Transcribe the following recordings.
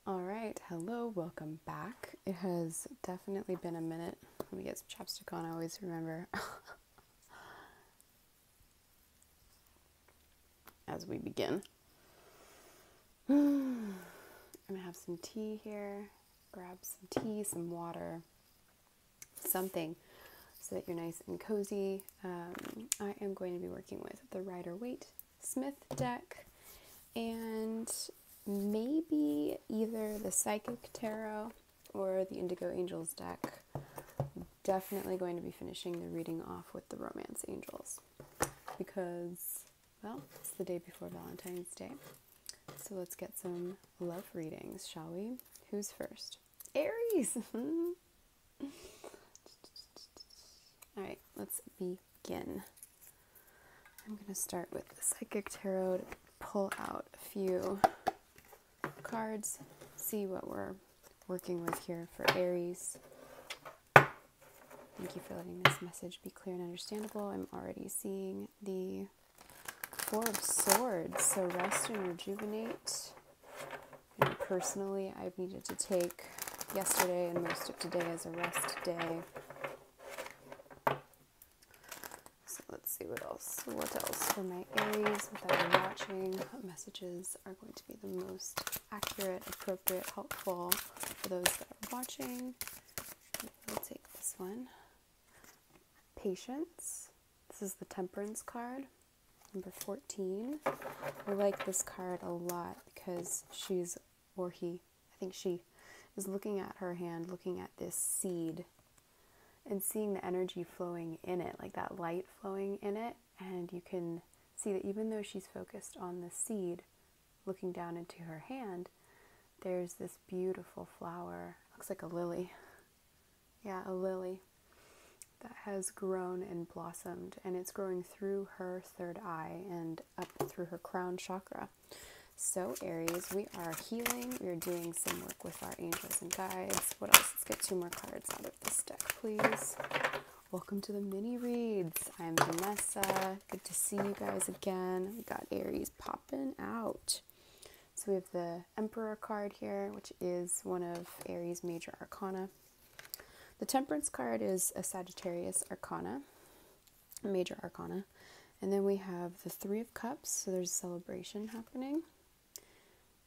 All right, hello, welcome back. It has definitely been a minute. Let me get some chapstick on, I always remember. As we begin. I'm gonna have some tea here. Grab some tea, some water, something so that you're nice and cozy. I am going to be working with the Rider-Waite-Smith deck and maybe either the Psychic Tarot or the Indigo Angels deck. Definitely going to be finishing the reading off with the Romance Angels because, well, it's the day before Valentine's Day. So let's get some love readings, shall we? Who's first? Aries! Alright, let's begin. I'm going to start with the Psychic Tarot to pull out a few cards, see what we're working with here for Aries. Thank you for letting this message be clear and understandable. I'm already seeing the Four of Swords, so rest and rejuvenate. And personally, I've needed to take yesterday and most of today as a rest day. So let's see what else for my Aries that are watching. What messages are going to be the most accurate, appropriate, helpful for those that are watching? We'll take this one. Patience. This is the Temperance card, number 14. I like this card a lot because she is looking at her hand, looking at this seed and seeing the energy flowing in it, like that light flowing in it. And you can see that even though she's focused on the seed, looking down into her hand, there's this beautiful flower. Looks like a lily. Yeah, a lily that has grown and blossomed, and it's growing through her third eye and up through her crown chakra. So Aries, we are healing. We are doing some work with our angels and guides. What else? Let's get 2 more cards out of this deck, please. Welcome to the mini reads. I'm Vanessa. Good to see you guys again. We got Aries popping out. So we have the Emperor card here, which is one of Aries' major arcana. The Temperance card is a Sagittarius arcana, a major arcana. And then we have the 3 of Cups, so there's celebration happening.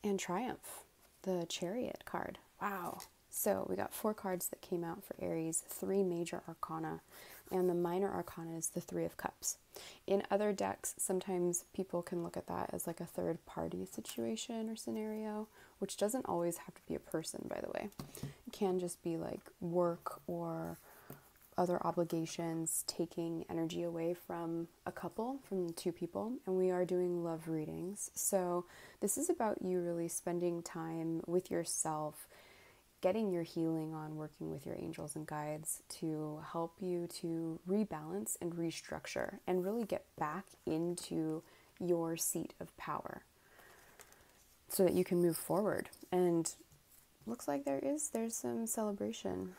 And Triumph, the Chariot card. Wow. So we got 4 cards that came out for Aries, 3 major arcana, and the minor arcana is the 3 of Cups. In other decks, sometimes people can look at that as like a third party situation or scenario, which doesn't always have to be a person, by the way. It can just be like work or other obligations taking energy away from a couple, from 2 people, and we are doing love readings. So this is about you really spending time with yourself, getting your healing on, working with your angels and guides to help you to rebalance and restructure and really get back into your seat of power so that you can move forward. And looks like there's some celebration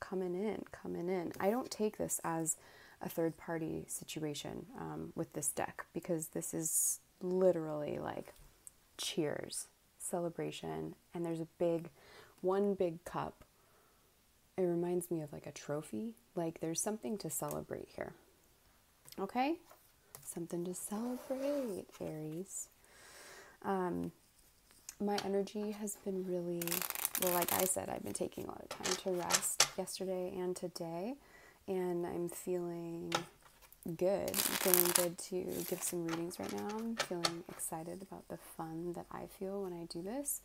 coming in. I don't take this as a third party situation with this deck, because this is literally like cheers, celebration, and there's one big cup. It reminds me of like a trophy. Like there's something to celebrate here. Okay? Something to celebrate, Aries. My energy has been really, well, like I said, I've been taking a lot of time to rest yesterday and today, and I'm feeling good. I'm feeling good to give some readings right now. I'm feeling excited about the fun that I feel when I do this.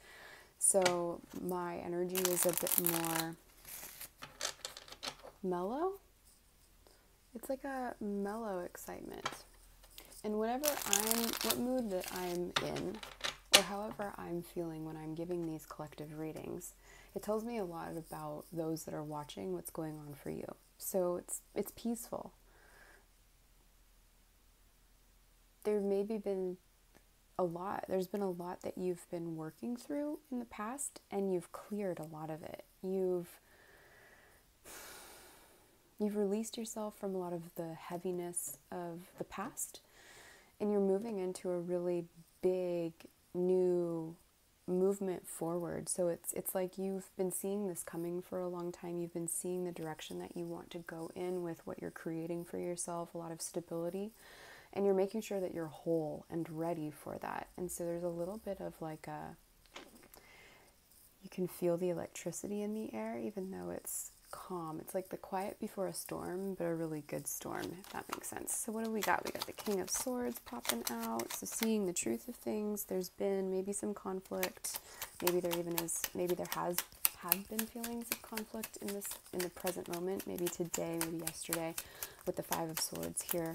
So my energy is a bit more mellow. It's like a mellow excitement. And what mood that I'm in, or however I'm feeling when I'm giving these collective readings, it tells me a lot about those that are watching, what's going on for you. So it's peaceful. There's been a lot that you've been working through in the past, and you've cleared a lot of it. You've released yourself from a lot of the heaviness of the past, and you're moving into a really big new movement forward. So it's like you've been seeing this coming for a long time. You've been seeing the direction that you want to go in with what you're creating for yourself, a lot of stability, and you're making sure that you're whole and ready for that. And so there's a little bit of like you can feel the electricity in the air, even though it's calm. It's like the quiet before a storm, but a really good storm, if that makes sense. So what do we got? We got the King of Swords popping out. So seeing the truth of things. There's been maybe some conflict. Maybe there has been feelings of conflict in the present moment. Maybe today, maybe yesterday, with the Five of Swords here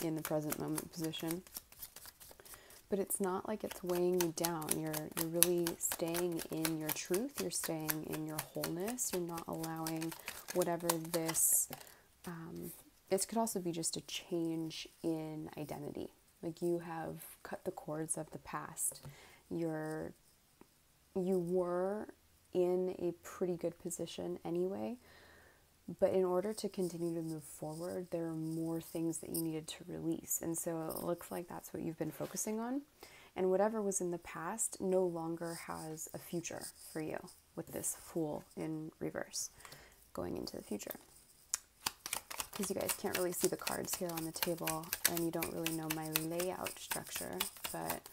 in the present moment position. But it's not like it's weighing you down. You're really staying in your truth. You're staying in your wholeness. You're not allowing whatever this... it could also be just a change in identity. Like you have cut the cords of the past. You were in a pretty good position anyway. But in order to continue to move forward, there are more things that you needed to release. And so it looks like that's what you've been focusing on. And whatever was in the past no longer has a future for you with this Fool in reverse going into the future. Because you guys can't really see the cards here on the table and you don't really know my layout structure. But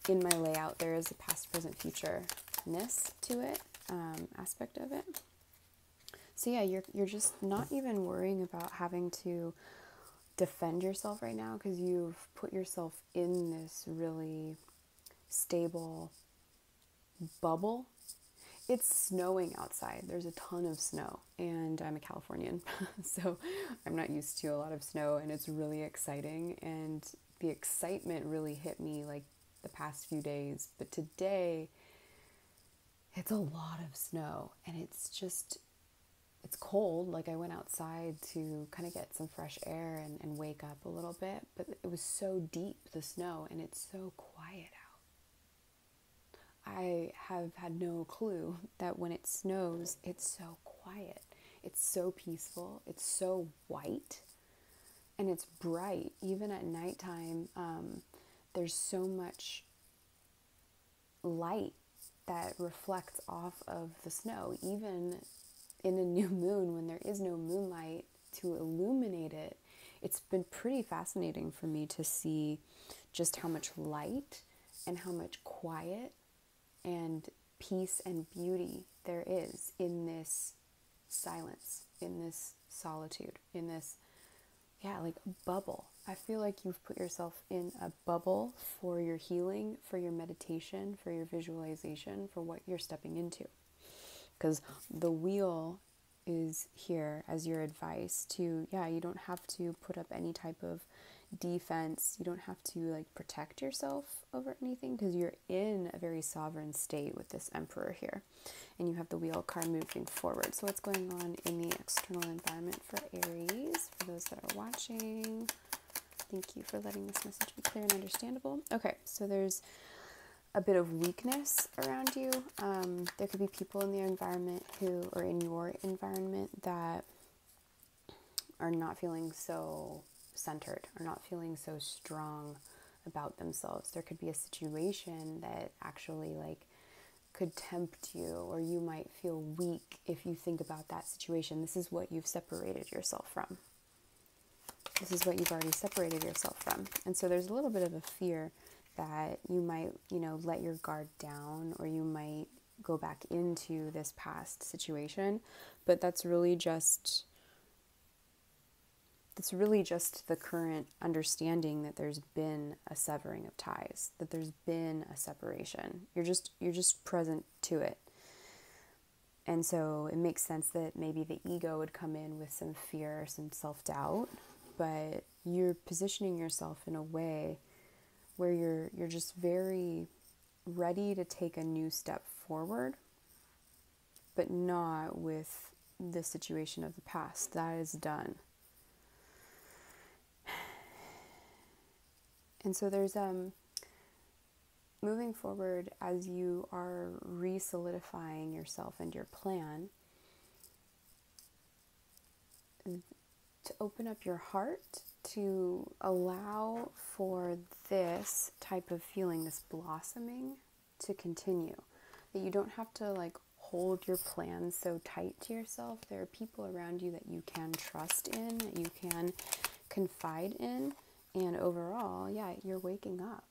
in my layout, there is a past, present, future-ness to it, aspect of it. So yeah, you're just not even worrying about having to defend yourself right now because you've put yourself in this really stable bubble. It's snowing outside. There's a ton of snow, and I'm a Californian, so I'm not used to a lot of snow, and it's really exciting, and the excitement really hit me like the past few days, but today it's a lot of snow, and it's cold. Like I went outside to kind of get some fresh air and wake up a little bit, but it was so deep, the snow, and it's so quiet out. I have had no clue that when it snows, it's so quiet. It's so peaceful. It's so white, and it's bright. Even at nighttime, there's so much light that reflects off of the snow, even in a new moon when there is no moonlight to illuminate it. It's been pretty fascinating for me to see just how much light and how much quiet and peace and beauty there is in this silence, in this solitude, in this, like bubble. I feel like you've put yourself in a bubble for your healing, for your meditation, for your visualization, for what you're stepping into. Because the wheel is here as your advice to, you don't have to put up any type of defense. You don't have to like protect yourself over anything because you're in a very sovereign state with this Emperor here. And you have the wheel card moving forward. So what's going on in the external environment for Aries? For those that are watching, thank you for letting this message be clear and understandable. Okay, so there's a bit of weakness around you. There could be people in the environment or in your environment that are not feeling so centered, or not feeling so strong about themselves. There could be a situation that actually could tempt you, or you might feel weak if you think about that situation. This is what you've separated yourself from. This is what you've already separated yourself from. And so there's a little bit of a fear that you might, let your guard down, or you might go back into this past situation. But that's really just the current understanding that there's been a severing of ties, that there's been a separation. You're just present to it. And so it makes sense that maybe the ego would come in with some fear, some self-doubt, but you're positioning yourself in a way where you're just very ready to take a new step forward, but not with the situation of the past. That is done. And so there's moving forward, as you are re-solidifying yourself and your plan, to open up your heart to allow for this type of feeling, this blossoming, to continue. that you don't have to like hold your plans so tight to yourself. There are people around you that you can trust in, that you can confide in, and overall, yeah, you're waking up.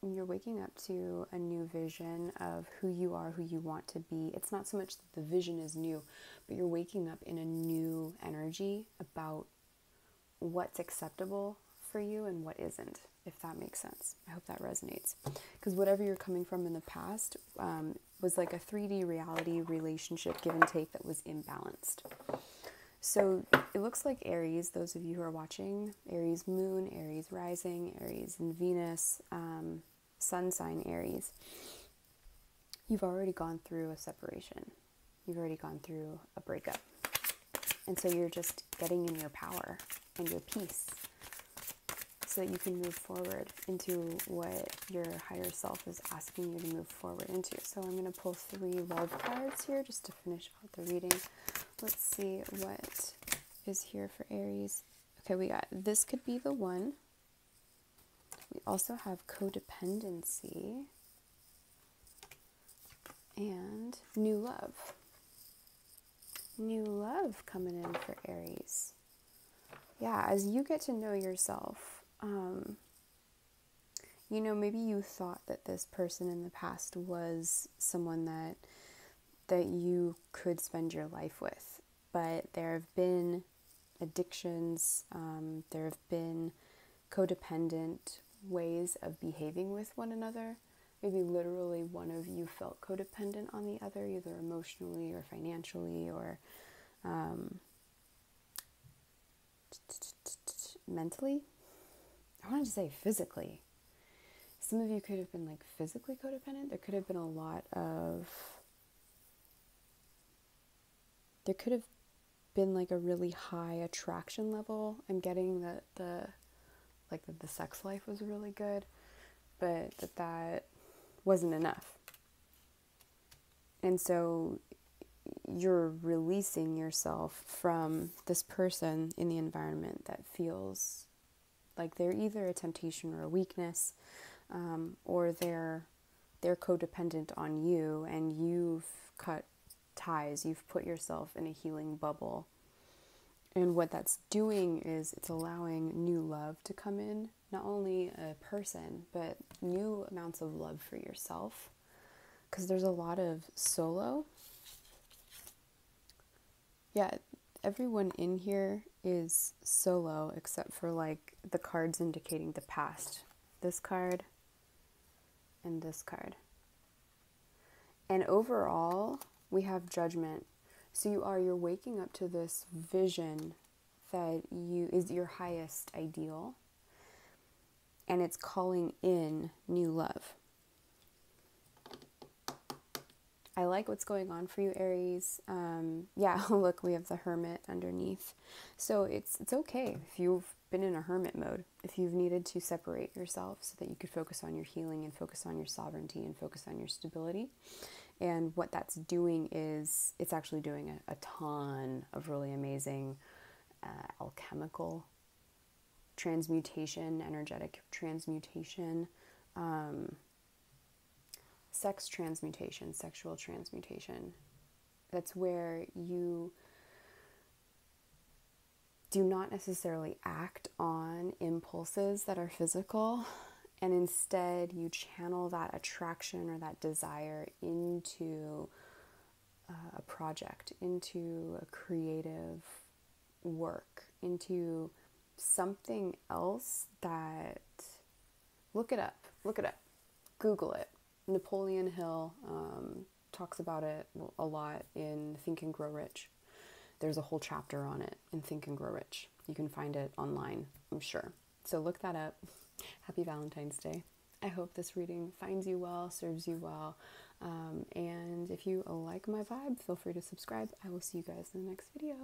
You're waking up to a new vision of who you are, who you want to be. It's not so much that the vision is new, but you're waking up in a new energy about what's acceptable for you and what isn't, if that makes sense. I hope that resonates. Because whatever you're coming from in the past was like a 3D reality relationship give and take that was imbalanced. So it looks like Aries, those of you who are watching, Aries moon, Aries rising, Aries and Venus, sun sign Aries, you've already gone through a separation. You've already gone through a breakup. And so you're just getting in your power and your peace so that you can move forward into what your higher self is asking you to move forward into. So I'm going to pull 3 love cards here just to finish out the reading. Let's see what is here for Aries. Okay, we got this could be the one. We also have codependency and new love. New love coming in for Aries. Yeah, as you get to know yourself, you know, maybe you thought that this person in the past was someone that you could spend your life with, but there have been addictions, there have been codependent ways of behaving with one another. Maybe literally one of you felt codependent on the other, either emotionally or financially or mentally. I wanted to say physically. Some of you could have been like physically codependent. There could have been there could have been like a really high attraction level. I'm getting that the sex life was really good, but that wasn't enough. And so you're releasing yourself from this person in the environment that feels like they're either a temptation or a weakness, or they're codependent on you, and you've cut ties, you've put yourself in a healing bubble. And what that's doing is it's allowing new love to come in, not only a person, but new amounts of love for yourself. Because there's a lot of solo. Yeah, everyone in here is solo except for like the cards indicating the past. This card and this card. And overall, we have judgment. So you're waking up to this vision that is your highest ideal, and it's calling in new love. I like what's going on for you, Aries. Yeah, look, we have the Hermit underneath. So it's okay if you've been in a hermit mode, if you've needed to separate yourself so that you could focus on your healing and focus on your sovereignty and focus on your stability. And what that's doing is it's actually doing a ton of really amazing alchemical transmutation, energetic transmutation, sex transmutation, sexual transmutation. That's where you do not necessarily act on impulses that are physical, and instead you channel that attraction or that desire into a project, into a creative work, into something else that, look it up, Google it. Napoleon Hill talks about it a lot in Think and Grow Rich. There's a whole chapter on it in Think and Grow Rich. You can find it online, I'm sure. So look that up. Happy Valentine's Day. I hope this reading finds you well, serves you well. And if you like my vibe, feel free to subscribe. I will see you guys in the next video.